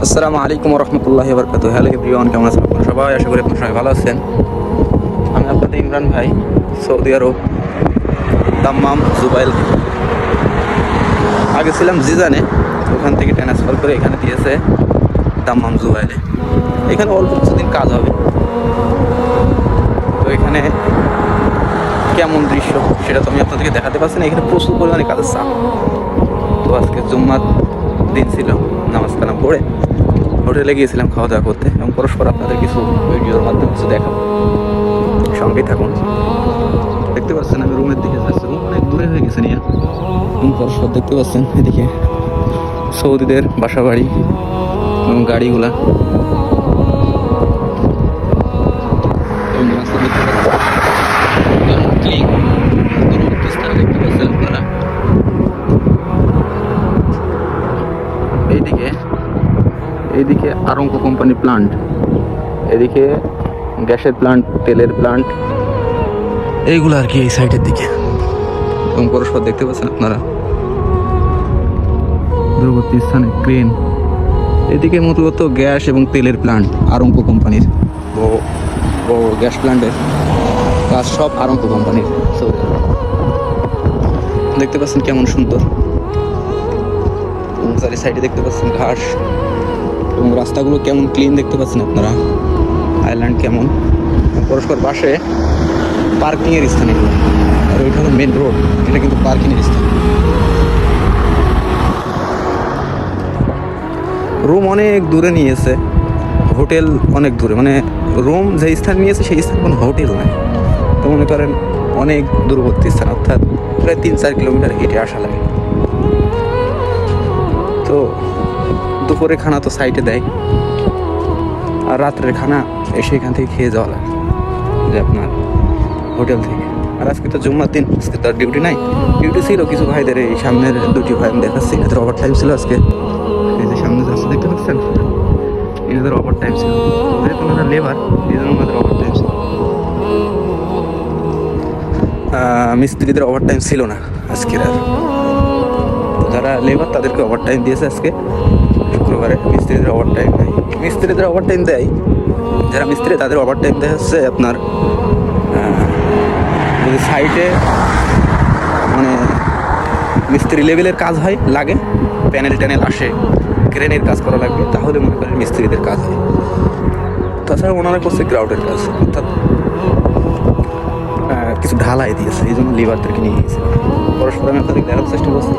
আসসালামু আলাইকুম রহমতুল্লাহি ওয়া বারাকাতুহু। হ্যালো এভরিওয়ান, কেমন আছেন আপনারা সবাই? আশা করি আপনারা সবাই ভালো আছেন। আমি আপনাদের ইমরান ভাই, সৌদি আরব দাম্মাম জুবাইল। আগে ছিলাম জিজানে, ওখান থেকে ট্রান্সফার করে এখানে দিয়েছে দাম্মাম জুবাইলে। এখানে অল্প কিছুদিন কাজ হবে। তো এখানে কেমন দৃশ্য সেটা তো আমি আপনাদেরকে দেখাতে পারছি না। এখানে প্রচুর পরিমাণে কাজের চাপ। তো আজকে জুম্মার দিন ছিল, নামাজ কালাম পড়ে হোটেলে গিয়েছিলাম খাওয়া দাওয়া করতে, এবং পরস্পর আপনাদের কিছু ভিডিওর মাধ্যমে কিছু দেখাবো, সঙ্গেই থাকুন। দেখতে পাচ্ছেন আমি রুমের দিকে যাচ্ছি, রুম অনেক দূরে হয়ে গেছে নিয়ে। এবং পরস্পর দেখতে পাচ্ছেন এদিকে সৌদিদের বাসা বাড়ি এবং গাড়িগুলা, এবং রাস্তা দেখতে পাচ্ছেন কেমন ক্লিন। দূরবর্তী স্থানে দেখতে পাচ্ছেন আপনারা। এইদিকে আরঙ্কো কোম্পানির প্লান্ট, এদিকে গ্যাসের প্লান্ট, তেলের প্লান্ট, এইগুলো আর কি এই সাইডের দিকে। এবং পরস্পর দেখতে পাচ্ছেন আপনারা দূরবর্তী স্থানে ক্রেন। এদিকে মূলত গ্যাস এবং তেলের প্লান্ট, আরঙ্কো কোম্পানির বড় গ্যাস প্লান্টের কাজ সব আরঙ্কো কোম্পানির। দেখতে পাচ্ছেন কেমন সুন্দর। এবং চারি সাইডে দেখতে পাচ্ছেন ঘাস, এবং রাস্তাগুলো কেমন ক্লিন দেখতে পাচ্ছেন আপনারা। আইল্যান্ড কেমন, পরস্পর পাশে পার্কিংয়ের স্থান এগুলো। আর ওইটা হলো মেন রোড, এটা কিন্তু পার্কিংয়ের স্থান। রুম অনেক দূরে নিয়েছে, হোটেল অনেক দূরে, মানে রুম যে স্থান নিয়েছে সেই স্থান কোনো হোটেল নাই। তো মনে করেন অনেক দূরবর্তী স্থান, অর্থাৎ প্রায় 3-4 কিলোমিটার হেঁটে আসা লাগে। তো দুপুরে খানা তো সাইটে দেয়, আর রাত্রের খানা এসে এখান থেকে খেয়ে যাওয়া লাগে যে আপনার হোটেল থেকে। আর আজকে তো জুম্মার দিন, আজকে তো আর ডিউটি নাই। ডিউটি ছিল কিছু ভাইদের, এই সামনের দুটি ভাই আমি দেখাচ্ছি, এদের ওভার টাইম ছিল আজকে। এই যে সামনে যাচ্ছে দেখতে পাচ্ছেন, এদের ওভার টাইম ছিল, যেহেতু ওনারা লেবার এই জন্য ওনাদের ওভার টাইম ছিল। মিস্ত্রিদের ওভার টাইম ছিল না আজকের। আর যারা লেবার তাদেরকে ওভার টাইম দিয়েছে আজকে শুক্রবারে। মিস্ত্রিদের ওভার টাইম নাই, মিস্ত্রিদের ওভার টাইম দেয় যারা মিস্ত্রি, তাদের ওভার টাইম দেয় হচ্ছে আপনার যদি সাইটে মানে মিস্ত্রি লেভেলের কাজ হয়, লাগে প্যানেল ট্যানেল আসে, ক্রেনের কাজ করা লাগবে, তাহলে মনে করেন মিস্ত্রিদের কাজ হয়। তাছাড়া ওনারা করছে গ্রাউটের কাজ, অর্থাৎ কিছু ঢালাই দিয়েছে, এই জন্য লেবারদেরকে নিয়ে গিয়েছে। পরস্পর আমি আপনাদের দেখার চেষ্টা করছি।